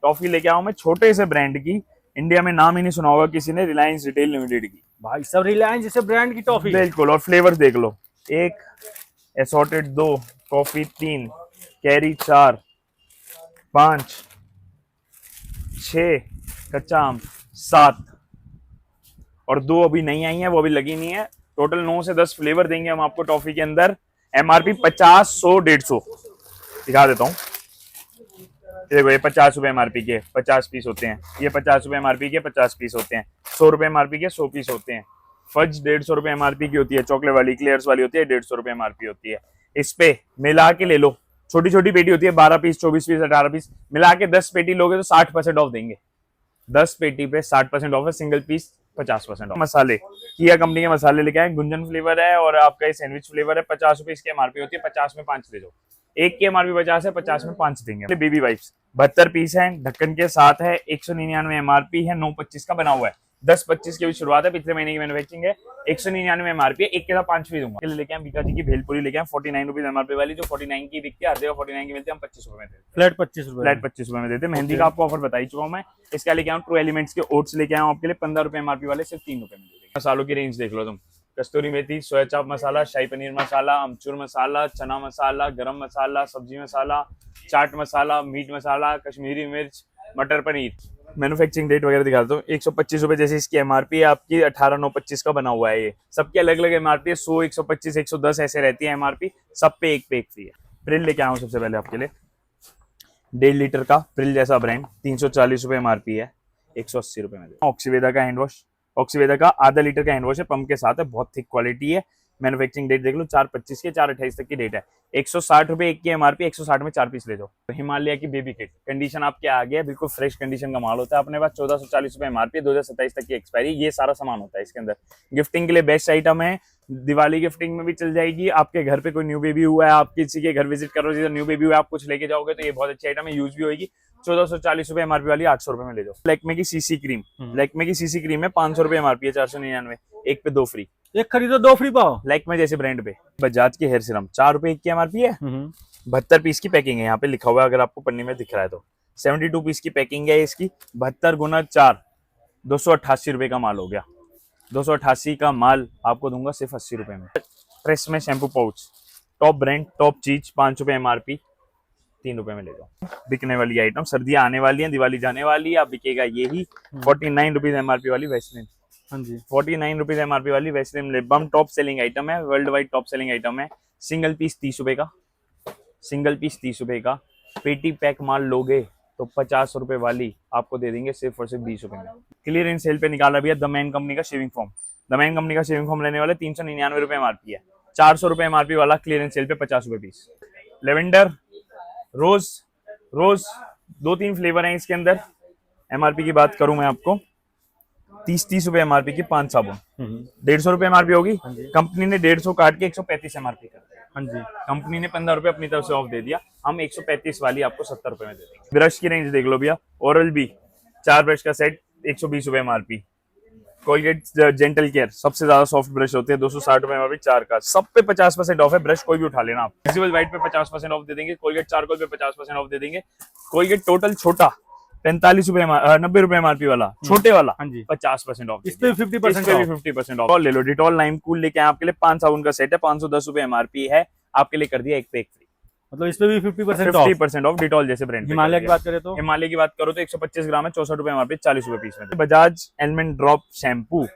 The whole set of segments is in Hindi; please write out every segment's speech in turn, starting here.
टॉफी लेके आऊं मैं छोटे से ब्रांड की, इंडिया में नाम ही नहीं सुना होगा किसी ने, रिलायंस रिटेल लिमिटेड की। भाई सब रिलायंस जैसे ब्रांड की टॉफी। बिल्कुल, और फ्लेवर देख लो, एक एसॉर्टेड 2, कॉफी 3, कैरी 4, 5, 6, कच्चा आम 7, और 2 अभी नहीं आई है, वो अभी लगी नहीं है। टोटल 9 से 10 फ्लेवर देंगे हम आपको टॉफी के अंदर। एमआरपी 50, 100, 150 दिखा देता हूँ। देखो ये 50 रुपए एमआरपी के 50 पीस होते हैं, ये 50 रुपए एमआरपी के 50 पीस होते हैं, 100 रुपए एमआरपी के 100 पीस होते हैं। फज 150 रुपए एमआरपी की होती है, चॉकलेट वाली क्लियर्स वाली होती है 150 रुपए एमआरपी होती है। इस पे मिला के ले लो, छोटी छोटी पेटी होती है 12 पीस 24 पीस 18 पीस, मिला के 10 पेटी लोगे तो 60% ऑफ देंगे। 10 पेटी पे 60% ऑफ है, सिंगल पीस 50% ऑफ। मसाले किया कंपनी के मसाले लेके आए, गुंजन फ्लेवर है और आपका ये सैंडविच फ्लेवर है। 50 रुपए इसकी एमआरपी होती है, 50 में 5 ले जाओ। एक की एमआरपी 50 है, 50 में 5 देंगे। बेबी वाइप्स 72 पीस है, ढक्कन के साथ है, 199 एमआरपी है, 925 का बना हुआ है। 10-25 की भी शुरुआत है, पिछले महीने की मैन्युफैक्चरिंग है, 199 एमआरपी है, एक के साथ 5 भी दूंगा। लेके आए बीका जी की भेलपुरी लेके आए 49 रुपीज एमआरपी वाली, जो 49 की बिकती है, हर जगह 49 की मिलती है, हम 25 रुपए में देते हैं। फ्लैट 25 रुपए, फ्लैट 25 रुपए में देते हैं। मेहंदी का आपको ऑफर बता ही चुका हूं मैं। इसका लेके आऊँ ट्रू एलिमेंट्स के ओट्स लेके आऊँ आपके लिए 15 रुपए एमआरपी वाले, सिर्फ 3 रुपए में दे देंगे। मसालों की रेंज देख लो तुम, कस्तूरी मेथी, सोया चाप मसाला, शाही पनीर मसाला, अमचूर मसाला, चना मसाला, गरम मसाला, सब्जी मसाला, चाट मसाला, मीट मसाला, कश्मीरी मिर्च, मटर पनीर। मैन्युफैक्चरिंग डेट वगैरह दिखा दो। 125 रुपए जैसे इसकी एमआरपी है, आपकी 18,925 का बना हुआ है। ये सबकी अलग अलग एमआरपी है, 100, 125, 110 ऐसे रहती है एमआरपी, सब पे एक फ्री है। प्रिल लेके आया हूँ सबसे पहले आपके लिए, 1.5 लीटर का प्रिल जैसा ब्रांड, 340 रुपए एमआरपी है, 180 रुपए में। ऑक्सीवेदा का हैंड वॉश, ऑक्सीवेदा का आधा लीटर का हैंड वॉश है, पंप के साथ है, बहुत थिक क्वालिटी है। मैन्युफैक्चरिंग डेट देख लो, 4/25 की 4/28 तक की डेट है। 160 रुपए एक की एमआरपी, 160 में 4 पीस ले जाओ। हिमालय की बेबी किट, कंडीशन आपके आगे है, बिल्कुल फ्रेश कंडीशन का माल होता है अपने पास। 1440 रुपए एमआरपी, 2027 तक की एक्सपायरी। ये सारा सामान होता है इसके अंदर। गिफ्टिंग के लिए बेस्ट आइटम है, दिवाली गिफ्टिंग में भी चल जाएगी। आपके घर पे कोई न्यू बेबी हुआ है, आप किसी के घर विजिट करो, जिधर न्यू बेबी हुआ है, आप कुछ लेके जाओगे तो ये बहुत अच्छी आइटम है, यूज भी होगी। 1440 रुपए एमआरपी वाली 800 रुपए में ले जाओ। लैक्मे की सीसी क्रीम, लैक्मे की सीसी क्रीम है, 500 रुपए एमआरपी है, 499, एक पे 2 फ्री। एक खरीदो 2 फ्री पाओ, लैक्मे जैसे ब्रांड पे। बजाज की हेयर सीरम 4 रुपए एक की एमआरपी है, 72 पीस की पैकिंग है, यहाँ पे लिखा हुआ है अगर आपको पन्नी में दिख रहा है तो। 72 पीस की पैकिंग है इसकी, 72 गुना 4, 288 रुपए का माल हो गया। 288 का माल आपको दूंगा सिर्फ 80 रुपए में। प्रेस में shampoo pouch, top brand, top चीज, 5 रुपए एमआरपी, 3 रुपए में ले जाओ। बिकने वाली आइटम, सर्दियां आने वाली हैं, दिवाली जाने वाली है, अब बिकेगा यही 49 रुपीज एमआरपी वाली वैसलीन। हाँ जी, 49 रुपीज एमआरपी वाली Vaseline lip balm, top selling item है, world wide top selling item है। सिंगल पीस 30 रुपए का, सिंगल पीस 30 रुपए का। पेटी पैक माल लोगे तो 50 रुपए वाली आपको दे देंगे सिर्फ और सिर्फ 20 रुपए में। क्लियरेंस सेल पे निकाला भैया द मैन कंपनी का shaving foam. The man company का शेविंग फोम लेने वाले 399 रुपए एमआरपी है, 400 रुपए एमआरपी वाला क्लियरेंस सेल पे 50 रुपए पीस। लेवेंडर, रोज, रोज 2-3 फ्लेवर हैं इसके अंदर। एमआरपी की बात करूं मैं आपको, 30 रुपए एमआरपी की 5 साबुन, 150 रुपए एमआरपी होगी। कंपनी ने 150 काट के 135 एमआरपी कर दिया। हाँ जी, कंपनी ने 15 रुपए अपनी तरफ से ऑफ दे दिया, हम 135 वाली आपको 70 रुपए में दे देंगे। ब्रश की रेंज देख लो भैया, ओरल बी 4 ब्रश का सेट, 120 रुपए एमआरपी। कोलगेट जेंटल केयर सबसे ज्यादा सॉफ्ट ब्रश होते हैं, 260 रुपए एमआरपी 4 का, सब पे 50% ऑफ है। ब्रश कोई भी उठा लेना आप। विजिबल व्हाइट पे 50% ऑफ दे देंगे, कोलगेट चारकोल पे 50% ऑफ दे देंगे। कोलगेट टोटल छोटा 45 रुपए 90 रुपए एमआरपी वाला, छोटे वाला 50% ऑफ, इस पे 50% ऑफ। ले लो डिटॉल लाइम कूल लेके आए आपके लिए, 5 साबुन का सेट है, 510 रुपए एमआरपी है, आपके लिए कर दिया एक पे एक फ्री। मतलब इस पे भी 50% ऑफ डिटॉल जैसे ब्रांड। हिमालय की बात करें तो, हिमालय की बात करो तो 125 ग्राम है, 64 रुपए एमआरपी, 40 रुपए पीस में। Bajaj almond drop shampoo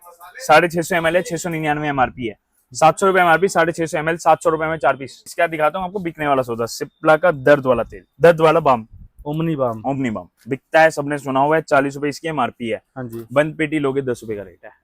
650 ml है, 699 एमआरपी है, 700 रुपए एमआरपी, 650 ml, 700 रुपए में 4 पीस। इसका दिखाता हूँ आपको बिकने वाला सौदा, सिप्ला का दर्द वाला तेल, दर्द वाला balm, Omni balm, Omni balm बिकता है, सबने सुना हुआ है, 40 रुपए इसकी एमआरपी है। हाँ जी, बंद पेटी लोगे 10 रुपए का रेट है।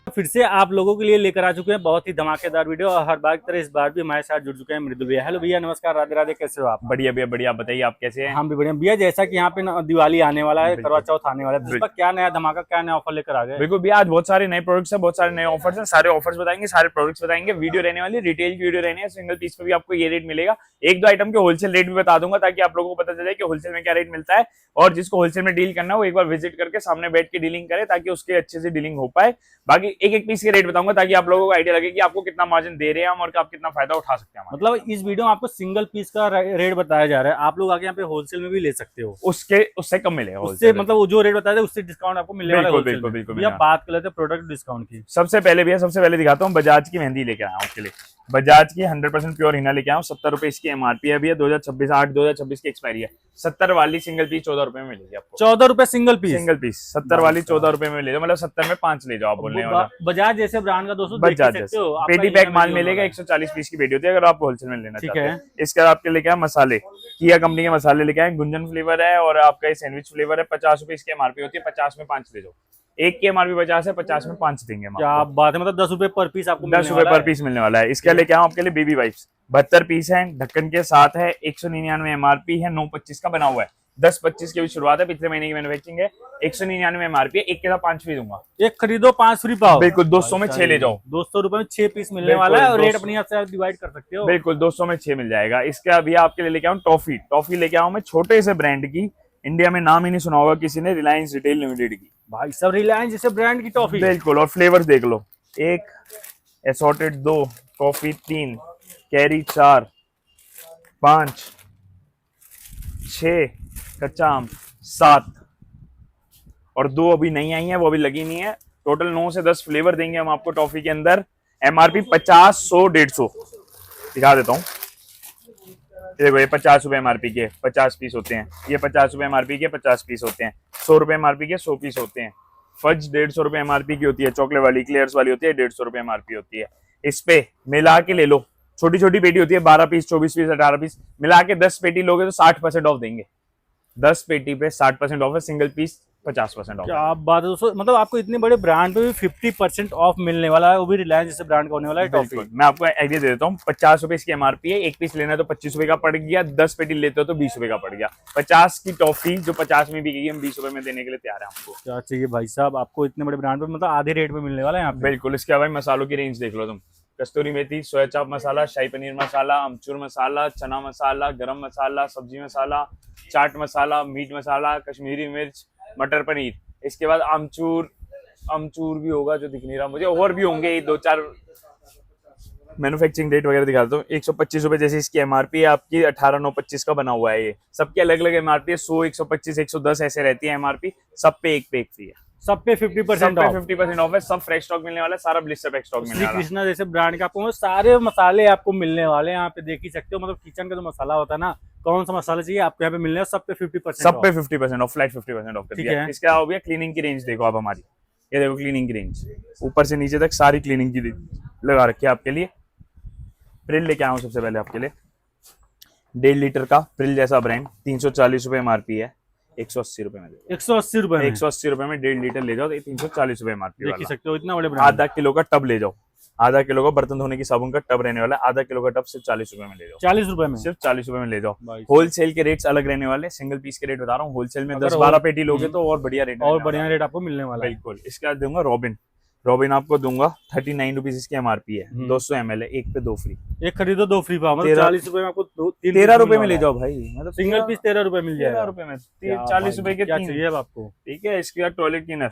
फिर से आप लोगों के लिए लेकर आ चुके हैं बहुत ही धमाकेदार वीडियो, और हर बार की तरह इस बार भी हमारे साथ जुड़ चुके हैं मृदुल भैया। हेलो भैया, नमस्कार, राधे राधे, कैसे हो आप? बढ़िया भैया बढ़िया, आप बताइए आप कैसे हैं? हम भी बढ़िया भैया। जैसा कि यहाँ पे दिवाली आने वाला है, करवा चौथ आने वाला है, जिस पर क्या नया धमाका, क्या नया ऑफर लेकर आ गए? बिल्कुल भैया, आज बहुत सारे नए प्रोडक्ट्स हैं, बहुत सारे नए ऑफर्स हैं, सारे ऑफर्स बताएंगे, सारे प्रोडक्ट्स बताएंगे। वीडियो रहने वाली रिटेल की वीडियो रहने है, सिंगल पीस पे भी आपको ये रेट मिलेगा। 1-2 आइटम के होलसेल रेट भी बता दूंगा, ताकि आप लोगों को पता चल जाए कि होलसेल में क्या रेट मिलता है, और जिसको होलसेल में डील करना है वो एक बार विजिट करके सामने बैठ के डीलिंग करे, ताकि उसके अच्छे से डीलिंग हो पाए। बाकी एक एक पीस के रेट बताऊंगा ताकि आप लोगों को आइडिया लगे कि आपको कितना मार्जिन दे रहे हैं हम और आप कितना फायदा उठा सकते हैं हमारे। मतलब इस वीडियो में आपको सिंगल पीस का रेट बताया जा रहा है, आप लोग आके यहाँ पे होलसेल में भी ले सकते हो, उससे कम मिलेगा, उससे मतलब वो जो रेट बताया था उससे डिस्काउंट आपको मिलने वाला है। बिल्कुल बिल्कुल बिल्कुल। भैया बात कर लेते हैं प्रोडक्ट डिस्काउंट की। सबसे पहले दिखाता हूँ बजाज की मेहंदी लेके आया हूँ आपके लिए। बजाज की 100% प्योर हिना लेके आया हूँ। 70 रुपए इसकी एमआरपी है भैया। 2026 की एक्सपायरी है। 70 वाली सिंगल पीस 14 रुपए में मिलेगी आपको। 14 रुपए सिंगल पीस। 70 वाली 14 रुपए में ले जाओ, मतलब 70 में 5 ले जाओ आप बोलने वाला। बजाज जैसे ब्रांड का दोस्तों बजाज जैसे पेटी पैक माल मिलेगा। 140 पीस की पेटी होती है अगर आप होलसेल में लेना चाहते हैं। इसके बाद आपके लेके आए मसाले, किया कंपनी के मसाले लेके आए। गुंजन फ्लेवर है और आपका ये सैंडविच फ्लेवर है। 50 रुपए इसकी एमआरपी होती है, 50 में 5 ले जाओ। एक की एमआरपी 50 है, 50 में 5 देंगे। क्या बात है, मतलब 10 रुपए पर पीस आपको 10 रुपए पर पीस मिलने वाला है। इसके लेके आऊँ आपके लिए बेबी वाइप्स। 72 पीस है, ढक्कन के साथ है। 199 एमआरपी है। 925 का बना हुआ है। 10-25 की भी शुरुआत है, पिछले महीने की मैन्युफैक्चरिंग है। 199 एमआरपी है। एक के साथ 5 फ्री दूंगा। एक खरीदो 5 फ्री पाओ। बिल्कुल 200 में 6 ले जाओ। 200 रुपए में 6 पीस मिलने वाला है और रेट अपनी आप से डिवाइड कर सकते हो। बिल्कुल 200 में 6 मिल जाएगा। इसके अभी आपके लिए लेके आऊँ टॉफी लेके आऊँ मैं छोटे से ब्रांड की। इंडिया में नाम ही नहीं सुना होगा किसी ने, रिलायंस रिटेल लिमिटेड की। भाई सब रिलायंस जैसे ब्रांड की टॉफी। बिल्कुल, और फ्लेवर्स देख लो। 1 एसॉर्टेड, 2 कॉफी, 3 कैरी, 4 5 6 कच्चा आम, 7 और 2 अभी नहीं आई है, वो अभी लगी नहीं है। टोटल 9 से 10 फ्लेवर देंगे हम आपको टॉफी के अंदर। एमआरपी 50, 100, 150 दिखा देता हूँ। देखो ये 50 रुपए एमआरपी के 50 पीस होते हैं। ये 50 रुपए एमआरपी के 50 पीस होते हैं। 100 रुपए एमआरपी के 100 पीस होते हैं। फज 150 रुपए एमआरपी की होती है। चॉकलेट वाली क्लियर्स वाली होती है, 150 रुपए एमआरपी होती है। इस पे मिला के ले लो, छोटी छोटी पेटी होती है, 12 पीस, 24 पीस, 18 पीस, मिला के 10 पेटी लोगे तो 60% ऑफ देंगे। 10 पेटी पे 60% ऑफ है। Single piece 50% off. क्या आप बात है दोस्तों, मतलब आपको इतने बड़े ब्रांड पे भी 50% ऑफ मिलने वाला है, वो भी रिलायंस जैसे ब्रांड का होने वाला है टॉफी। मैं आपको आइडिया दे देता हूँ। 50 रुपए इसकी एमआरपी है। एक पीस लेना है तो 25 रुपए का पड़ गया। 10 पेटी लेते हो तो 20 रुपए का पड़ गया। 50 की टॉफी जो 50 में बिकेगी हम 20 रुपए में देने के लिए तैयार है आपको। क्या चाहिए भाई साहब, आपको इतने बड़े ब्रांड पे मतलब आधे रेट में मिलने वाला है यहाँ पे। बिल्कुल। इसके अलावा मसालों की रेंज देख लो तुम। कस्तूरी मेथी, सोया चाप मसाला, शाही पनीर मसाला, अमचूर मसाला, चना मसाला, गरम मसाला, सब्जी मसाला, चाट मसाला, मीट मसाला, कश्मीरी मिर्च, मटर पनीर। इसके बाद अमचूर भी होगा जो दिख नहीं रहा मुझे, और भी होंगे 2-4। मैन्युफैक्चरिंग डेट वगैरह दिखा दो। 125 रुपए जैसे इसकी एमआरपी है आपकी। 18,925 का बना हुआ है। ये सबके अलग अलग एमआरपी है। 100, 125, 110 ऐसे रहती है एमआरपी। सब पे एक फ्री है। सब पे 50% ऑफ। 50% ऑफ है। सब फ्रेश स्टॉक मिलने वाला है। सारा ब्लिस्टर पैक स्टॉक मिलने वाला है। कृष्णा जैसे ब्रांड का आपको सारे मसाले आपको मिलने वाले हैं यहाँ पे, देख ही सकते हो। मतलब किचन का जो मसाला होता है ना, कौन सा मसाला चाहिए आपको यहाँ पे मिलने वाला, सब पे 50% ऑफ, फ्लैट 50% ऑफ कर ठीक दिया। है। इसके हो गया क्लीनिंग की रेंज देखो आप हमारी। ये देखो क्लीनिंग की रेंज, ऊपर से नीचे तक सारी क्लीनिंग की लगा रखी है आपके लिए। प्रिल लेके आया हूँ सबसे पहले आपके लिए। 1.5 लीटर का प्रिल जैसा ब्रांड, 340 रुपए एमआरपी है। 180 रुपए में 180 रुपए में 180 रुपए में 1.5 लीटर ले जाओ तो 340 रुपए एमआरपी देख ही सकते हो, इतना बड़े ब्रांड। आधा किलो का टब ले जाओ। आधा किलो का बर्तन धोने की साबुन का टब रहने वाला है। आधा किलो का टब सिर्फ 40 रुपए में ले जाओ। 40 रुपए में, सिर्फ 40 रुपए में ले जाओ। होलसेल के रेट्स अलग रहने वाले। सिंगल पीस के रेट बता रहा हूँ। होलसेल में 10-12 पेटी लोगे तो और बढ़िया रेट, और बढ़िया रेट आपको मिलने वाला है। बिल्कुल। इसके बाद दूंगा रॉबिन आपको दूंगा 39 रुपीज इसकी एमआरपी है। 200 ml है। एक पे 2 फ्री। एक खरीदो 2 फ्री पाओ, मतलब 40 रुपए में आपको 13 रुपए में ले जाओ भाई। मतलब सिंगल पीस 13 रुपए मिल जाएगा। 13 रुपए में 40 रुपए के 3 चाहिए अब आपको। ठीक है। इसके बाद toilet cleaner,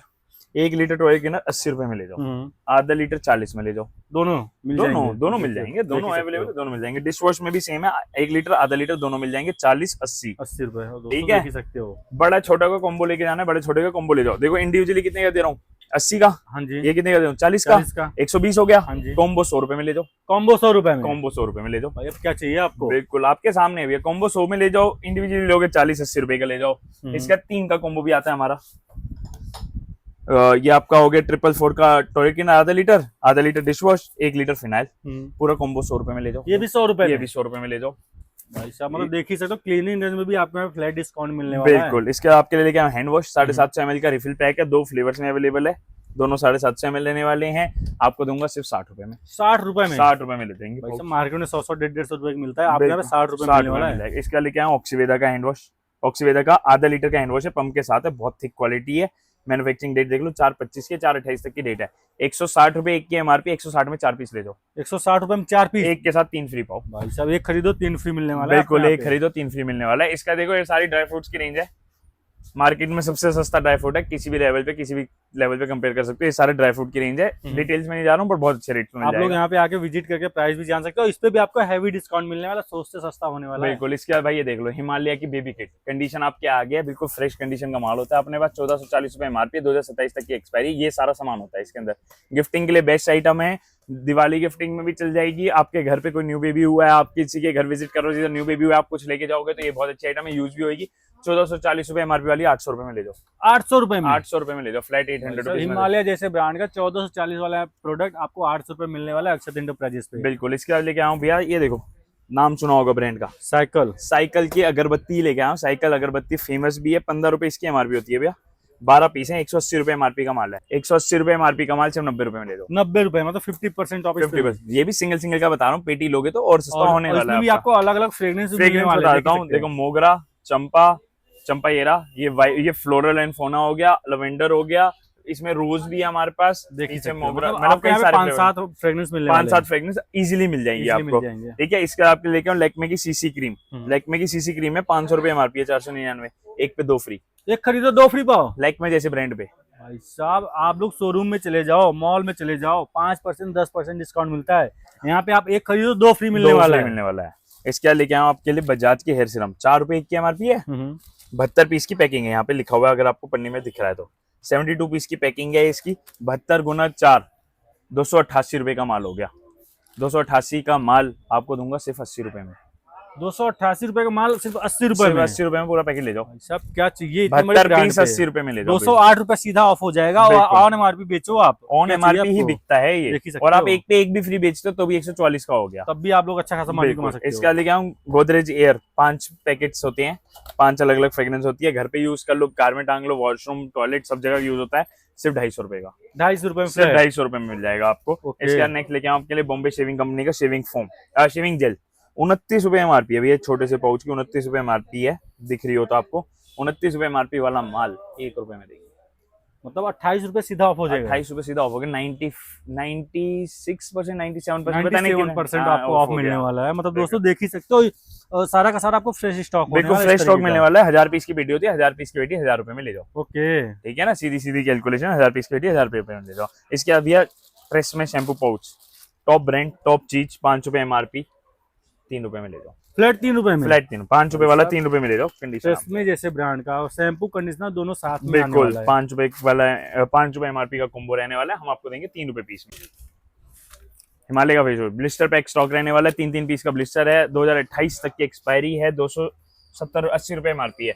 1 litre toilet cleaner 80 रुपए में ले जाओ। आधा लीटर 40 में ले जाओ। दोनों मिल जाएंगे। दोनों मिल जाएंगे। दोनों अवेलेबल, दोनों मिल जाएंगे। डिश वॉश में भी सेम है। 1 लीटर आधा लीटर दोनों मिल जाएंगे। 40, 80 रुपए। ठीक है। सकते हो। बड़ा छोटा का कॉम्बो लेके जाना है, बड़े छोटे का कॉम्बो ले जाओ। देखो इंडिविजुअली कितने का दे रहा हूँ, 80 का। हाँ जी। ये कितने का दे रहा हूँ, 40 का। 120 हो गया। हाँ जी। कॉम्बो 100 रुपए में ले जाओ। कॉम्बो 100 रुपए में। कॉम्बो 100 रुपए में ले जाओ। भाई अब क्या चाहिए आपको। बिल्कुल आपके सामने है भैया। कॉम्बो 100 में ले जाओ। इंडिविजुअली लोगे 40-80 रुपए का ले जाओ। इसका 3 का कॉम्बो भी आता है हमारा। ये आपका हो गया 444 का टॉयलेट क्लीनर आधा litre dish wash, 1 litre phenyl. पूरा कॉम्बो 100 रुपए में ले जाओ। ये भी 100 रुपए। ये भी 100 रुपए में ले जाओ भाई साहब। मतलब देख ही सकते हो क्लीनिंग रेंज में भी आपको फ्लैट डिस्काउंट मिलने वाला है। बिल्कुल। इसके आपके लिए लेके आए हैंड वॉश 750 ml का रिफिल पैक है। 2 फ्लेवर्स में अवेलेबल है। दोनों 750 ml लेने वाले हैं। आपको दूंगा सिर्फ 60 रुपए में। 60 रुपए में 60 रुपए में ले देंगे। भाई साहब मार्केट में 100 150 रुपए मिलता है, आपके यहाँ पे 60 रुपए मिलने वाला है। इसका लेके आए ऑक्सीवेदा का हैंड वॉश। ऑक्सीवेदा का आधा लीटर का हैंड वॉश है। पंप के साथ है। बहुत थिक क्वालिटी है। मैन्युफैक्चरिंग डेट देख लो 4/25 के 4/28 तक की डेट है। 160 रुपए एक की एमआरपी। 160 में 4 पीस ले जाओ। 160 रुपए में 4 पीस। एक के साथ 3 फ्री पाओ। भाई साहब एक खरीदो 3 फ्री मिलने वाला है। बिल्कुल। एक खरीदो 3 फ्री मिलने वाला है। इसका देखो ये सारी ड्राई फ्रूट्स की रेंज है। मार्केट में सबसे सस्ता ड्राई फ्रूट है, किसी भी लेवल पे कंपेयर कर सकते हो। ये सारे ड्राई फ्रूट की रेंज है, डिटेल्स में नहीं जा रहा हूँ पर बहुत अच्छे रेट में आप लोग यहाँ पे आके विजिट करके प्राइस भी जान सकते हो। इस पे भी आपको हैवी डिस्काउंट मिलने वाला, 100 से सस्ता होने वाला है। बिल्कुल। इसके बाद भाई ये देख लो, हिमालय की बेबी किट, कंडीशन आपके आ गया, बिल्कुल फ्रेश कंडीशन का माल होता है अपने पास। 1440 रुपए एमआरपी, 2027 तक की एक्सपायरी। ये सारा सामान होता है इसके अंदर। गिफ्टिंग के लिए बेस्ट आइटम है, दिवाली गिफ्टिंग में भी चल जाएगी। आपके घर पे कोई न्यू बेबी हुआ है, आप किसी के घर विजिट करो जिधर न्यू बेबी हुआ है, आप कुछ लेके जाओगे तो ये बहुत अच्छी आइटम है, यूज भी होगी। 1440 रुपए एमआरपी वाली 800 रुपए में ले जाओ। 800 रुपए में, 800 रुपए में ले जाओ, फ्लैट 800 रुपीज। हिमालय जैसे ब्रांड का 1440 वाला प्रोडक्ट आपको 800 रुपए मिलने वाला है अक्षत इंटरप्राइजेस पे। बिल्कुल। इसके बाद लेके आऊँ भैया, ये देखो, नाम सुना होगा ब्रांड का, साइकिल की अगरबत्ती लेके आया हूँ। साइकिल अगरबत्ती फेमस भी है, 15 रुपए इसकी एमआरपी होती है भैया। 12 पीस है, 180 रुपए एमआरपी का माल है। 180 रुपए एमआरपी का माल सिर्फ 90 रुपए में ले दो। 90 रुपए, मतलब 50% ऑफ। 50%। ये भी सिंगल का बता रहा हूँ, पेटी लोगे तो और सस्ता होने वाला है। भी आपको अलग अलग फ्रेग्रेंस बताता हूँ। देखो, मोगरा, चंपा ये फ्लोरल एंड फोना हो गया, लवेंडर हो गया, इसमें रोज भी है हमारे पास। देखिए मोगरा, मतलब कई सारे 5-7 फ्रेग्रेंस मिलने वाले हैं। 5-7 फ्रेग्रेंस इजीली मिल जाएंगे आपको। ठीक है। इसका आपके लेके आऊँ लैक्मे की सीसी क्रीम। लैक्मे की सीसी क्रीम है, 500 रुपए एमआरपी है, 499, एक पे 2 फ्री। एक खरीदो 2 फ्री पाओ, लैक्मे जैसे ब्रांड पे। भाई साहब, आप लोग शोरूम में चले जाओ, मॉल में चले जाओ, 5% 10% डिस्काउंट मिलता है। यहाँ पे आप एक खरीदो 2 फ्री मिलने वाला है। इसके बाद लेके आऊँ आपके लिए बजाज के हेयर सीरम, 4 रुपए की एमआरपी है। 72 पीस की पैकिंग है, यहाँ पे लिखा हुआ है, अगर आपको पन्नी में दिख रहा है तो। 72 पीस की पैकिंग है इसकी, 72 गुना 4, 288 रुपए का माल हो गया। 288 का माल आपको दूंगा सिर्फ 80 रुपए में। 288 रुपए का माल सिर्फ 80 रुपए में। 80 रुपए में पूरा पैकेट ले जाओ। सब क्या चाहिए, 72 पीस 80 रुपए में ले जाओ। 208 रुपए सीधा ऑफ हो जाएगा और ऑन एमआरपी बेचो आप। ऑन एमआरपी ही बिकता है ये, और आप एक पे एक भी फ्री बेचते हो तो भी 144 का हो गया, तब भी आप लोग अच्छा खासा माल कमा सकते हो। इसके लेके आऊँ गोदरेज एयर, 5 पैकेट्स होते हैं, 5 अलग अलग फ्रेग्रेंस होती है। घर पे यूज कर लो, कार में टांग लो, वॉशरूम टॉयलेट सब जगह यूज होता है। सिर्फ 250 रुपए का, 250 रुपए में, सिर्फ 250 रुपए में मिल जाएगा आपको। इसके नेक्स्ट लेके आऊँ आपके लिए बॉम्बे शेविंग कंपनी का शेविंग फोम, शेविंग जेल, 29 रुपए एमआरपी है भैया। छोटे से पाउच की 29 रुपए एमआरपी है, दिख रही हो तो आपको। 29 रुपए एमआरपी वाला माल 1 रुपए में देंगे, मतलब 28 रुपए सीधा ऑफ हो जाएगा। 28 रुपए सीधा ऑफ हो गया। 96%, 97% आपको ऑफ मिलने वाला है। मतलब दोस्तों देख ही सकते हो, सारा का सारा आपको फ्रेश स्टॉक फ्रेश स्टॉक मिलने वाला है। 1000 पीस की पेटी होती है, 1000 पीस की पेटी 1000 रुपए में ले जाओ। ओके, ठीक है ना, सीधी कैलकुलेशन। 1000 पीस की पेटी 1000 रुपए में ले जाओ। इसके बाद भैया ट्रेस में shampoo pouch, top brand, top चीज, 5 रुपए एमआरपी, 3 रुपए में ले जाओ। फ्लैट 3 रुपए में, फ्लैट 3, 5 रुपए वाला 3 रुपए में ले जाओ। कंडीशन में जैसे ब्रांड का, और शैम्पू कंडीशनर दोनों साथ में बिल्कुल 5 रुपए वाला, 5 रुपए एमआरपी का कॉम्बो रहने वाला है। हम आपको देंगे 3 रुपए पीस में। हिमालय का face wash blister pack stock रहने वाला है, 3 पीस का ब्लिस्टर है। 2028 तक की एक्सपायरी है। 270-80 रुपए एमआरपी है।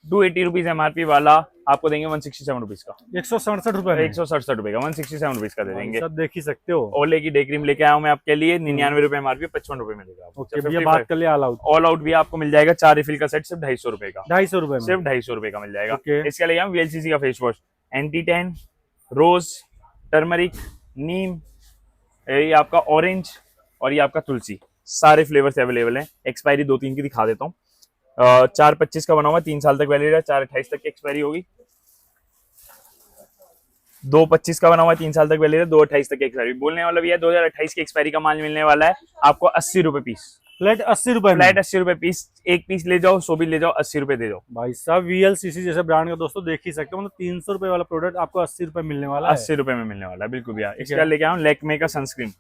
280 रुपीज एमआरपी वाला आपको देंगे 167 रुपीज का, 167 रुपए, 167 रुपए का, 167 रुपीज का दे देंगे। सब देख ही सकते हो। ओले की डे क्रीम लेके आया हूं मैं आपके लिए, 99 रुपए एमआरपी, 55 रुपए में देगा। बात कर लिया ऑल आउट भी आपको मिल जाएगा, 4 रिफिल का सेट सिर्फ 250 रुपए का, 250 रुपए, सिर्फ 250 रुपए का मिल जाएगा। इसके लिए वीएलसीसी का फेस वॉश, एंटी टैन, रोज, टर्मरिक, नीम, ये आपका ऑरेंज और ये आपका तुलसी, सारे फ्लेवर्स अवेलेबल हैं। एक्सपायरी 2-3 की दिखा देता हूँ। 4/25 का बना हुआ, 3 साल तक वैलिड है, 4/28 तक की एक्सपायरी होगी। 2/25 का बना हुआ, 3 साल तक वैलिड है, 2/28 तक की एक्सपायरी। बोलने वाला भी है 2028 की एक्सपायरी का माल मिलने वाला है आपको 80 रुपए पीस, फ्लैट 80 रुपए, फ्लैट 80 रुपए पीस। एक पीस ले जाओ, 100 भी ले जाओ, 80 रुपए दे दो। भाई साहब वीएलसीसी जैसे ब्रांड का दोस्तों देख ही सकते हो, मतलब 300 रुपए वाला प्रोडक्ट आपको 80 रुपए मिलने वाला है, 80 रुपए में मिलने वाला है। बिल्कुल भैया। इसके बाद लेके आऊँ लैक्मे का सनस्क्रीन,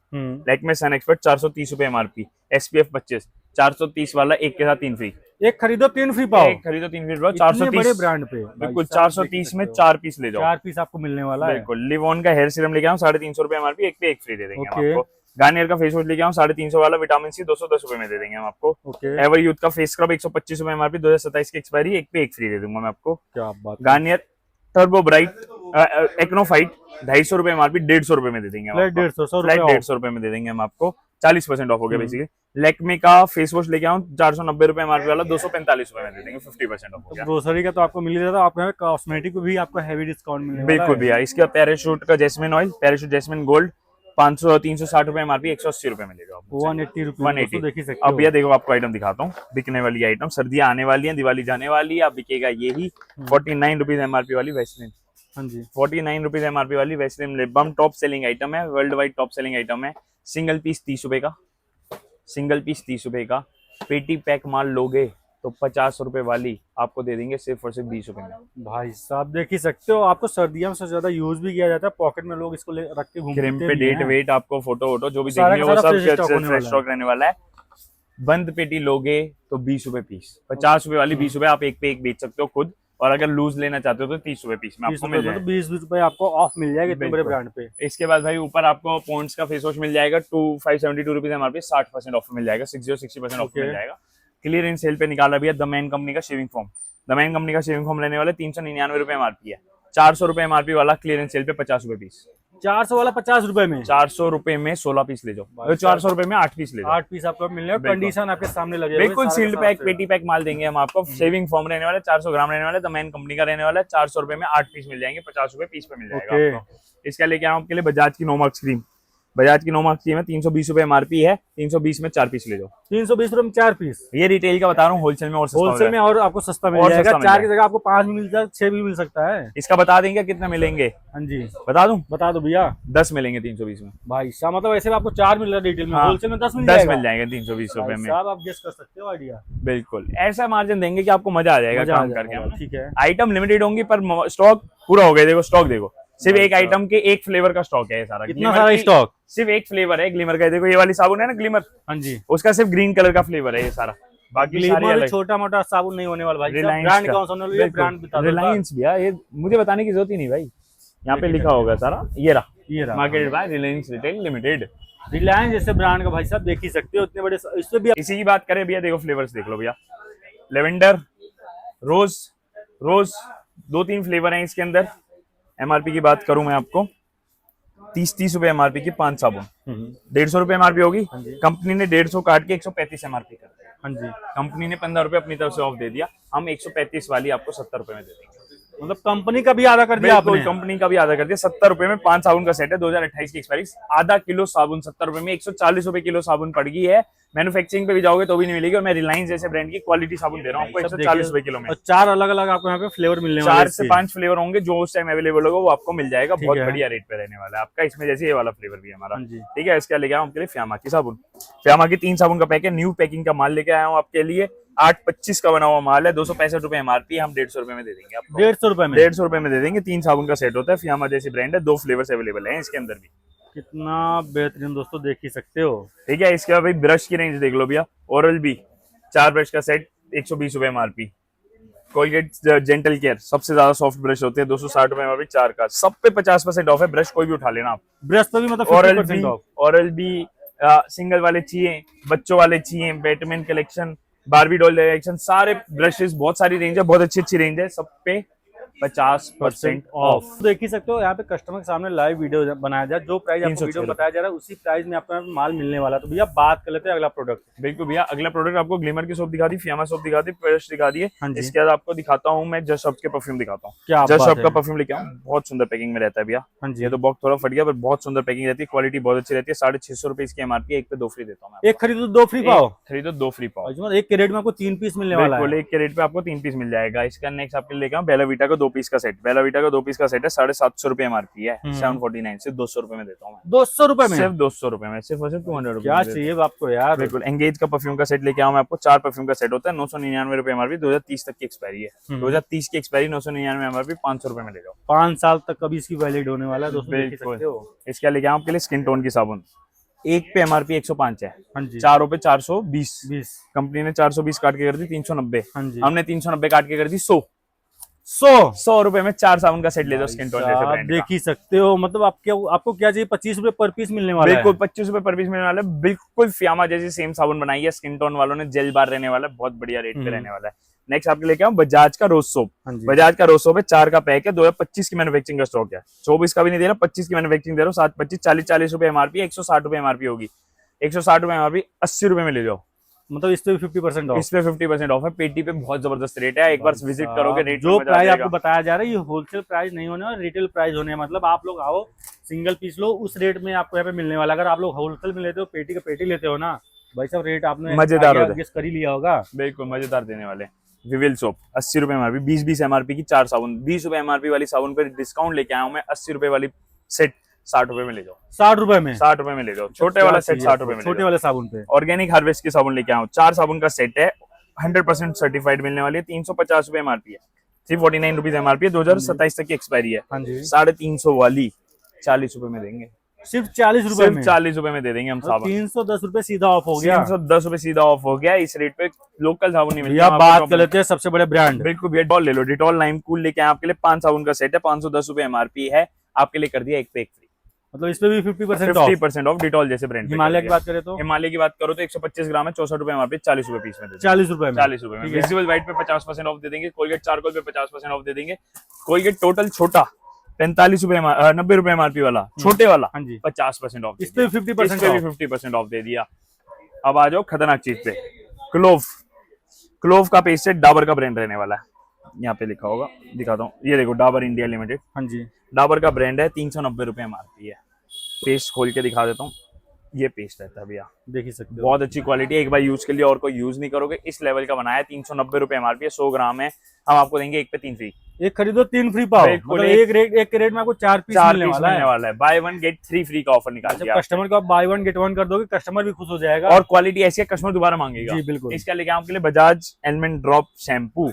लैक्मे सन एक्सपर्ट, 430 रुपए एमआरपी, SPF 25, 430 वाला, एक के साथ 3 फ्री। एक खरीदो 3 फ्री पाओ, एक खरीदो 3 फ्री पाओ। 430 बड़े ब्रांड पे बिल्कुल, 430 में 4 पीस ले जाओ, 4 पीस आपको मिलने वाला है। बिल्कुल। लिवॉन का हेयर सीरम लेके आऊँ, 350 रुपए एमआरपी, एक पे एक फ्री दे देंगे हम आपको। गार्नियर का फेस वॉश लेके आऊँ, 350 वाला, विटामिन सी 210 रुपए में दे देंगे हम आपको। एवर यूथ का फेस स्क्रब 125 रुपए एमआरपी, 2027 की एक्सपायरी, एक पे एक फ्री दे दूंगा मैं आपको। क्या बात। Garnier turbo bright Acno fight, 250 रुपए एमआरपी, 150 रुपए में दे देंगे हम आपको। 150 रुपए में दे देंगे हम आपको, 40% ऑफ हो गया बेसिकली। लैक्मे का फेस वॉश लेके आऊँ, 490 रुपए एमआरपी वाला, 245 रुपए में दे देंगे, 50% ऑफ हो गया। ग्रोसरी का तो आपको मिल रहा था, आपको यहाँ कॉस्मेटिक को भी आपको हैवी डिस्काउंट मिलने वाला है। बिल्कुल भैया। इसके बाद पैराशूट का jasmine oil, Parachute jasmine gold, 360 रुपए एमआरपी, 180 रुपए में लेगा, 180 रुपए। देखिए सकते अब भैया देखो, आपको आइटम दिखाता हूँ, बिकने वाली आइटम। सर्दियां आने वाली हैं, दिवाली जाने वाली है, अब बिकेगा यही 49 रुपीज एमआरपी वाली वैसलीन। हाँ जी, 49 रुपीज एमआरपी वाली Vaseline lip balm, top selling item है, world wide top selling item है। सिंगल पीस 30 रुपए का, सिंगल पीस 30 रुपए का। पेटी पैक माल लोगे तो 50 रुपए वाली आपको दे देंगे सिर्फ और सिर्फ 20 रुपए में। भाई साहब देख ही सकते हो, आपको सर्दियों में सबसे ज्यादा यूज भी किया जाता है, पॉकेट में लोग इसको रख के घूमते क्रीम पे भी डेट हैं। वेट आपको फोटो वोटो जो भी सारा देखनी का है वो सारा सब फ्रेश स्टॉक होने फ्रेश वाला है। स्टॉक रहने वाला है। बंद पेटी लोगे तो 20 रुपए पीस, 50 रुपए वाली 20 रुपए, आप एक पे एक बेच सकते हो खुद, और अगर लूज लेना चाहते हो तो 30 रुपए पीस में 20 आपको रुपए मिल मतलब जाएगा। 20 रुपए आपको ऑफ मिल जाएगा इतने बड़े बिल्कुल। ब्रांड पे। इसके बाद भाई ऊपर आपको पॉन्ड्स का फेस वॉश मिल जाएगा 572 रुपीज एमआरपी, 60% ऑफ मिल जाएगा, 60% ऑफ मिल जाएगा। क्लियरेंस सेल पे निकाला भैया द मैन कंपनी का shaving foam. The man company का शेविंग फोम रहने वाला 399 रुपए एमआरपी है, 400 रुपए एमआरपी वाला क्लियरेंस सेल पे 50 रुपए पीस। 400 वाला 50 रुपए में, 400 रुपए में 16 पीस ले जाओ, 400 रुपए में 8 पीस ले जाओ। 8 पीस आपको मिल रहा है, बिल्कुल। कंडीशन आपके सामने लगे बिल्कुल सील्ड पैक पेटी पैक माल देंगे हम आपको। शेविंग फोम रहने वाला 400 ग्राम रहने वाला, द मैन कंपनी का रहने वाला है, 400 रुपए में 8 पीस मिल जाएंगे, 50 रुपए पीस पे मिल जाएगा आपको। इसका लेके आऊँ आपके लिए बजाज की नोमाक्स क्रीम। बजाज की नोमाक्स क्रीम है 320 रुपए एमआरपी है, 320 में 4 पीस ले जाओ। 320 रुपए में 4 पीस। ये रिटेल का बता रहा हूँ, होलसेल में और सस्ता हो होलसेल में जाएगा। और आपको सस्ता मिल और जाएगा, सस्ता मिल 4 की जाएगा। जगह आपको 5 भी मिल जाए, 6 भी मिल सकता है। इसका बता देंगे कितने मिलेंगे, हाँ जी बता दूं, बता दो भैया। 10 मिलेंगे 320 में। भाई साहब मतलब ऐसे में आपको 4 मिल रहा है रिटेल में, हाँ, होलसेल में 10 मिल 10 जाएगा। मिल जाएंगे 320 रुपए भाई में। साहब आप गेस कर सकते हो आइडिया। बिल्कुल ऐसा मार्जिन देंगे कि आपको मजा आ जाएगा मजा आ काम जाएगा, करके हम। ठीक है। आइटम लिमिटेड होंगी पर स्टॉक पूरा हो गया। देखो स्टॉक देखो, सिर्फ एक आइटम के एक फ्लेवर का स्टॉक है ये सारा। इतना सारा स्टॉक, सिर्फ एक फ्लेवर है ग्लिमर का। देखो ये वाली साबुन है ना ग्लिमर, हाँ जी, उसका सिर्फ ग्रीन कलर का फ्लेवर है ये सारा, बाकी सारे ग्लिमर अलग। छोटा मोटा साबुन नहीं होने वाला भाई। रिलायंस ब्रांड का। कौन सा होने वाला है, ब्रांड बता दो। रिलायंस भैया, ये मुझे बताने की जरूरत ही नहीं भाई, यहाँ पे लिखा होगा सारा। ये रहा, ये रहा marketed bye Reliance retail limited. Reliance जैसे ब्रांड का भाई साहब देख ही सकते हो, इतने बड़े इससे भी। इसी की बात करें भैया, देखो फ्लेवर्स देख लो भैया, लेवेंडर, रोज, रोज 2-3 फ्लेवर हैं इसके अंदर। एमआरपी की बात करूं मैं आपको, 30 रुपए एमआरपी की 5 साबुन, 150 रुपए एमआरपी होगी। कंपनी ने 150 काट के 135 एमआरपी कर दिया। हाँ जी, कंपनी ने 15 रुपए अपनी तरफ से ऑफ दे दिया, हम 135 वाली आपको 70 रुपए में दे देंगे। मतलब कंपनी का भी आधा कर दिया आपने। कंपनी का भी आधा कर दिया, 70 रुपए में 5 साबुन का सेट है, 2028 की एक्सपायरी। आधा किलो साबुन 70 रुपए में, 140 रुपए किलो साबुन पड़ गई है। मैन्युफैक्चरिंग पे भी जाओगे तो भी नहीं मिलेगी, और मैं रिलायंस जैसे ब्रांड की क्वालिटी साबुन दे रहा हूँ आपको 140 रुपए किलो में। और 4 अलग अलग आपको यहाँ पे फ्लेवर मिलने वाले हैं। 4 से 5 फ्लेवर होंगे, जो उस टाइम अवेलेबल होगा वो आपको मिल जाएगा। बहुत है। बढ़िया रेट पे रहने वाला है आपका। इसमें जैसे ये वाला फ्लेवर भी है हमारा, हाँ जी। ठीक है। इसका लेके आया हूं आपके लिए फ्यामा की साबुन। फ्यामा की 3 साबुन का पैक है, न्यू पैकिंग का माल लेके आया हूँ आपके लिए। 825 का बना हुआ माल है, 265 रुपए एमआरपी, हम 150 रुपए में दे देंगे आपको। 150 रुपए में, 150 रुपए में दे देंगे। 3 साबुन का सेट होता है, फ्यामा जैसी ब्रांड है, 2 फ्लेवर्स अवेलेबल है इसके अंदर भी। कितना बेहतरीन दोस्तों, देख ही सकते हो। ठीक है। इसके बाद भाई ब्रश की रेंज देख लो भैया, ओरल बी 4 ब्रश का सेट 120 रुपए एमआरपी। कोलगेट जेंटल केयर सबसे ज्यादा सॉफ्ट ब्रश होते हैं, 260 रुपए एमआरपी 4 का। सब पे 50% ऑफ है, ब्रश कोई भी उठा लेना आप। ब्रश तो भी मतलब Oral 50% B, off. Oral B single वाले चाहिए, बच्चों वाले चाहिए, Batman collection, Barbie doll collection, सारे ब्रशेस, बहुत सारी रेंज है, बहुत अच्छी रेंज है, सब पे 50% ऑफ। देख ही सकते हो यहाँ पे कस्टमर के सामने लाइव वीडियो बनाया जाए, जो प्राइस आपको वीडियो में बताया जा रहा है उसी प्राइस में आपको यहाँ पे माल मिलने वाला है। तो भैया बात कर लेते हैं अगला प्रोडक्ट। बिल्कुल भैया, अगला प्रोडक्ट आपको ग्लिमर की सोप दिखा दी, फियामा सोप दिखा दी, ब्रश दिखा दिए। हाँ जी। इसके बाद आपको दिखाता हूँ मैं जस्ट शॉप के परफ्यूम दिखाता हूँ। क्या जस्ट बात शॉप है। का परफ्यूम लेके आऊँ, बहुत सुंदर पैकिंग में रहता है भैया। हाँ जी, ये तो बॉक्स थोड़ा फट गया, पर बहुत सुंदर पैकिंग रहती है, क्वालिटी बहुत अच्छी रहती है। 650 रुपए इसकी एमआरपी है, 1 पे 2 फ्री देता हूँ मैं। एक खरीदो 2 फ्री पाओ, खरीदो 2 फ्री पाओ। मतलब एक के रेट में आपको 3 पीस मिलने वाला बिल्कुल, है। 1 के रेट पे आपको 3 पीस मिल जाएगा। इसका नेक्स्ट आपके लेके आऊँ बेलावीटा का 2 पीस का सेट। बेलावीटा का 2 पीस का सेट है, 750 रुपए एमआरपी है, 749 सिर्फ 200 रुपए में देता हूँ मैं। 200 रुपए में, सिर्फ 200 रुपए में, सिर्फ और सिर्फ 200 रुपए। क्या चाहिए आपको यार। बिल्कुल। एंगेज का परफ्यूम का सेट लेके आऊँ मैं आपको, 4 परफ्यूम का सेट होता है, 999 रुपए एमआरपी, 2030 तक की एक्सपायरी है। 2030 की एक्सपायरी, 999 एमआरपी, 500 रुपए में ले जाओ। 5 साल तक कभी इसकी वैलिड होने वाला है दोस्तों, देख ही सकते हो। इसका लेके आऊँ आपके लिए स्किन टोन की साबुन। 1 पे एमआरपी 105 है, हाँ जी, 4 पे 420। 20, कंपनी ने 420 काट के कर दी 390, हाँ जी, हमने 390 काट के कर दी 100 रुपए में 4 साबुन का सेट ले जाओ स्किन टोन जैसे आप ब्रांड देख का। ही सकते हो। मतलब आपको क्या चाहिए, 25 रुपए पर पीस मिलने वाला है। बिल्कुल 25 रुपए पर पीस मिलने वाला है। बिल्कुल फियामा जैसी सेम साबुन बनाई है स्किन टोन वालों ने, जेल बार रहने वाला है, बहुत बढ़िया रेट पे रहने वाला है। नेक्स्ट आपके लेके आऊँ बजाज का रोज सोप। हाँ जी, बजाज का रोज सोप है, 4 का पैक है, 2025 की मैन्युफैक्चरिंग का स्टॉक है। 24 का भी नहीं दे रहा, 25 की मैन्युफैक्चरिंग दे रहा हूँ। 7 25 40 रुपए एमआरपी, 160 रुपए एमआरपी होगी, 160 रुपए एमआरपी, 80 रुपए में ले जाओ। मतलब इस पे 50% ऑफ। इस पे 50% ऑफ है, पेटी पे बहुत जबरदस्त रेट है। एक बार विजिट करोगे, रेट जो प्राइस आपको बताया जा रहा है ये होलसेल प्राइस नहीं होने और रिटेल प्राइस होने, मतलब आप लोग आओ सिंगल पीस लो, उस रेट में आपको यहाँ पे मिलने वाला। अगर आप लोग होलसेल में लेते हो, पेटी का पेटी लेते हो ना भाई साहब, रेट आपने मजेदार हो गेस कर ही लिया होगा। बिल्कुल मजेदार देने वाले। विविल सोप 80 रुपए एमआरपी, 20 एमआरपी की 4 साबुन, 20 रुपए एमआरपी वाली साबुन पे डिस्काउंट लेके आया हूँ मैं। 80 रुपए वाली सेट 60 रुपए में ले जाओ। 60 रुपए में, 60 रुपए में ले जाओ। छोटे वाला सेट 60 रुपए में। छोटे वाले साबुन पे ऑर्गेनिक हार्वेस्ट की साबुन लेके आया हूँ, 4 साबुन का सेट है, 100% सर्टिफाइड मिलने वाली है। 350 रुपए एमआरपी है, 349 रुपीज एमआरपी है, 2027 तक की एक्सपायरी है। हाँ जी, 350 वाली 40 रुपए में देंगे, सिर्फ 40 रुपए सिर्फ में। 40 रुपए में दे देंगे हम साबुन। 310 रुपए सीधा ऑफ हो गया। 310 रुपए सीधा ऑफ हो गया। इस रेट पे लोकल साबुन नहीं मिलता। भैया बात कर लेते हैं सबसे बड़े ब्रांड। बिल्कुल भैया, डिटॉल ले लो, डिटॉल लाइम कूल लेके आए आपके लिए 5 साबुन का सेट है, 510 रुपए एमआरपी है, आपके लिए कर दिया एक पे एक फ्री। मतलब इस पे भी 50% ऑफ। 50% ऑफ डिटॉल जैसे ब्रांड। हिमालय की बात करें तो हिमालय की बात करो तो 125 ग्राम है, 64 रुपए एमआरपी, 40 रुपए पीस में दे देंगे। 40 रुपए में। 40 रुपए में। ठीक है। विजिबल व्हाइट पे 50% ऑफ दे देंगे, कोलगेट चारकोल पे 50% ऑफ दे देंगे, कोलगेट टोटल छोटा 45 रुपए 90 रुपए एमआरपी वाला छोटे वाला हाँ जी, 50% ऑफ। इस पे 50% ऑफ। 50% ऑफ दे दिया। अब आ जाओ खतरनाक चीज पे, क्लोव। क्लोव का पेस्ट है, डाबर का ब्रांड रहने वाला है, यहाँ पे लिखा होगा, दिखाता हूँ, ये देखो डाबर इंडिया लिमिटेड, हाँ जी, डाबर का ब्रांड है, 390 रुपए एमआरपी है। पेस्ट खोल के दिखा देता हूँ, ये पेस्ट रहता है भैया, देख ही सकते हो। बहुत अच्छी क्वालिटी है, एक बार यूज कर लिया और कोई यूज नहीं करोगे, इस लेवल का बनाया है। 390 रुपए एमआरपी है, 100 ग्राम है, हम आपको देंगे एक पे 3 फ्री। एक खरीदो 3 फ्री पाओ, बिल्कुल, मतलब एक के रेट में आपको 4 पीस मिलने वाला है। बाय 1 गेट 3 फ्री का ऑफर निकाल दिया। जब कस्टमर को आप बाय 1 गेट 1 कर दोगे, कस्टमर भी खुश हो जाएगा। और क्वालिटी ऐसी है, कस्टमर दोबारा मांगेगा। जी बिल्कुल। इसका लेके आपके लिए Bajaj almond drop shampoo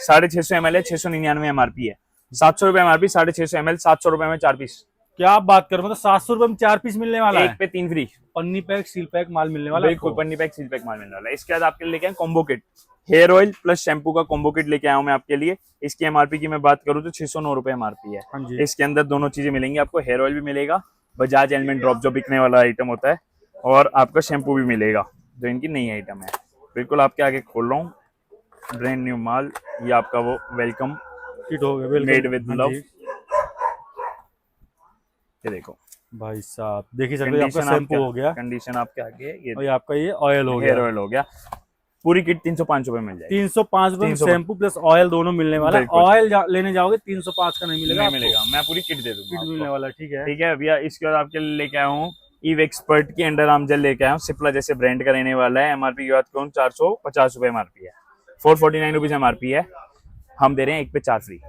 650 ml है, 699 एमआरपी है, 700 रुपए एमआरपी, 650 ml, 700 रुपए में 4 पीस। क्या आप बात करो, मतलब 700 रुपए में 4 पीस मिलने वाला एक है। पे 3 फ्री, पन्नी पैक सील पैक माल मिलने वाला है बिल्कुल आपको। पन्नी पैक सील पैक माल मिलने वाला है। इसके बाद आपके लिए लेके आए combo kit, hair oil plus shampoo का कॉम्बो किट लेके आया हूं मैं आपके लिए। इसकी एमआरपी की मैं बात करूं तो 609 रुपए एमआरपी है। हाँ जी, इसके अंदर दोनों चीजें मिलेंगी आपको, हेयर ऑयल भी मिलेगा, बजाज एलमंड ड्रॉप जो बिकने वाला आइटम होता है, और आपका शैम्पू भी मिलेगा जो इनकी नई आइटम है। बिल्कुल आपके आगे खोल रहा हूँ, ब्रांड न्यू माल, ये आपका वो वेलकम किट हो गया, बिल्कुल। मेड विद हाँ लव। जी। ये देखो भाई साहब देख ही सकते हो, आपका शैम्पू हो गया, कंडीशन आपके आगे, ये और ये आपका ये ऑयल हो हेयर गया। ऑयल हो गया। पूरी किट 305 रुपए मिल जाएगी। 305 रुपए में 305 शैम्पू प्लस ऑयल दोनों मिलने वाला है। बिल्कुल। ऑयल लेने जाओगे 305 का नहीं मिलेगा, नहीं आपको। मिलेगा, मैं पूरी किट दे दूंगा किट आपको। मिलने वाला है। ठीक है, ठीक है भैया। इसके बाद आपके लिए लेके आया हूँ ईव एक्सपर्ट की अंडर आर्म जेल लेके आया हूँ, सिप्ला जैसे ब्रांड का रहने वाला है। एमआरपी की बात करूँ 450 रुपए एमआरपी है, 449 रुपीज एमआरपी है, हम दे रहे हैं एक पे 4 फ्री।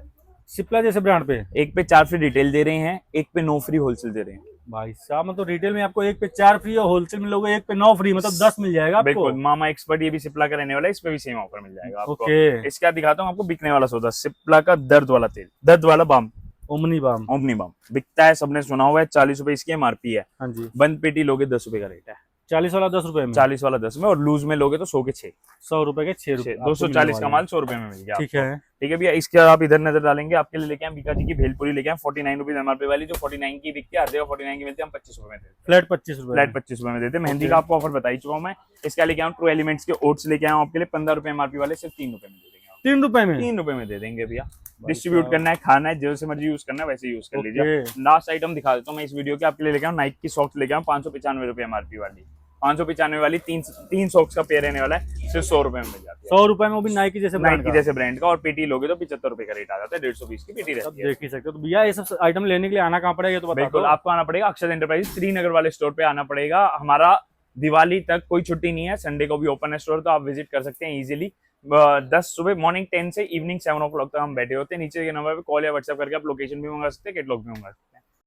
सिप्ला जैसे ब्रांड पे एक पे 4 फ्री रिटेल दे रहे हैं, एक पे 9 फ्री होलसेल दे रहे हैं। भाई साहब, मतलब रिटेल में आपको एक पे 4 फ्री और होलसेल में लोगे एक पे 9 फ्री, मतलब 10 मिल जाएगा आपको। बिल्कुल, मामा एक्सपर्ट ये भी सिप्ला का रहने वाला है, इस पे भी सेम ऑफर मिल जाएगा आपको। ओके। इसका दिखाता हूँ आपको बिकने वाला सौदा, सिप्ला का दर्द वाला तेल, दर्द वाला balm, Omni balm. Omni balm बिकता है, सबने सुना हुआ है, 40 रुपए इसकी एमआरपी है। हाँ जी, बंद पेटी लोगे 10 रुपए का रेट है, 40 वाला 10 रुपए में, 40 वाला 10 में, और लूज में लोगे तो 100 के 6, 100 रुपए के 6 रुपए, 240 का माल 100 रुपए में मिल गया। ठीक है। ठीक है भैया। इसके बाद आप इधर नजर डालेंगे, आपके लिए लेके आए बीका जी की भेलपुरी लेके आए, 49 रुपीज एमआरपी वाली, जो 49 की बिकती है, हर जगह 49 की मिलती है, हम 25 रुपए में देते हैं, फ्लैट 25 रुपए, फ्लैट 25 रुपए में देते हैं। मेहंदी का आपको ऑफर बता ही चुका हूं मैं। इसका लेके आऊँ ट्रू एलिमेंट्स के ओट्स लेके आया हूँ आपके लिए, 15 रुपए एमआरपी वाले, सिर्फ 3 रुपए में दे देंगे। 3 रुपए में, 3 रुपए में दे देंगे भैया। डिस्ट्रीब्यूट करना है, खाना है, जैसे मर्जी यूज करना है वैसे यूज कर लीजिए। लास्ट आइटम दिखा देता हूँ मैं इस वीडियो के, आपके लिए लेके आऊँ नाइक की सॉक्स लेके आऊँ, 595 रुपए एमआरपी वाली, 595 वाली, तीन सॉक्स का पेयर रहने वाला है, सिर्फ 100 रुपए में मिल जाती है। 100 रुपए में, वो भी नाइकी जैसे ब्रांड नाइकी जैसे ब्रांड का, और पेटी लोगे तो 75 रुपए का रेट आ जाता है, 150 पीस की पेटी रहती है। देख ही सकते हो। तो भैया ये सब आइटम लेने के लिए आना कहाँ पड़ेगा, ये तो बता बिल्कुल, दो। आपको आना पड़ेगा अक्षर एंटरप्राइज श्रीनगर वाले स्टोर पे आना पड़ेगा। हमारा दिवाली तक कोई छुट्टी नहीं है, संडे को भी ओपन है स्टोर, तो आप विजिट कर सकते हैं इजीली। 10 सुबह मॉर्निंग 10 से इवनिंग 7 o'clock तक हम बैठे होते हैं। नीचे के नंबर पे कॉल या व्हाट्सएप करके आप लोकेशन भी मंगा सकते हैं, कैटलॉग भी मंगा सकते हैं।